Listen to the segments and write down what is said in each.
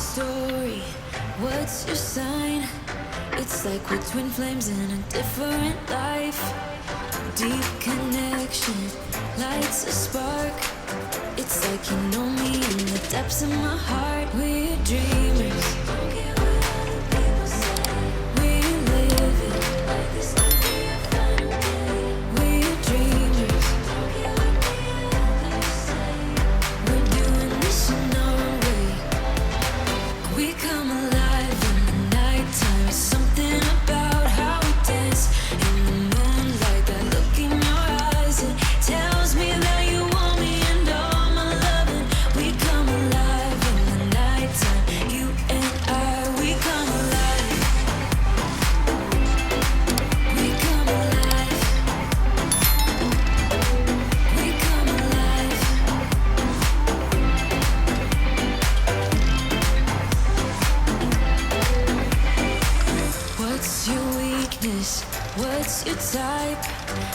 story? What's your sign? It's like we're twin flames in a different life. Deep connection lights a spark. It's like you know me in the depths of my heart. We're dreamers. Don't care what other people say. We live it like this could be a final day. We're dreamers. Don't care what the others say. We're doing this in our own way. We come alive in the nighttime. It's something about how we dance in the moonlight. That look in your eyes, it tells me that you want me and all my loving. We come alive in the nighttime. You and I, we come alive. We come alive. We come alive. What's your weakness? What's your type?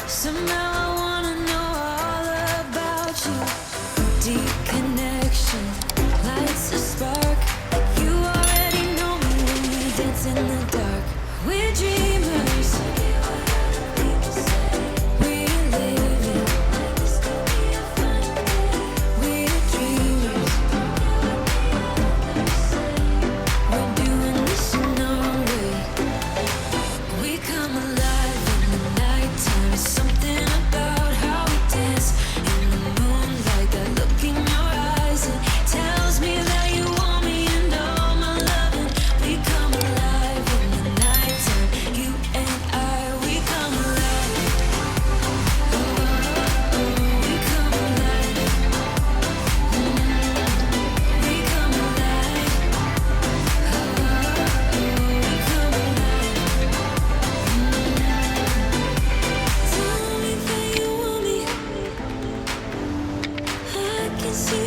Somehow I wanna know all about you. Deep connection lights a spark. You already know me when we dance in the dark. We're dreamers. We live it like this could be a final day. We're dreamers. We're doing this in our own way. We come alive in the nighttime. It's something about how we dance in the moonlight. That look in your eyes, it tells me that you want me and all my loving. We come alive in the nighttime. You and I, we come alive. Oh, we come alive. We come alive. We come alive. Tell me that you want me. I can see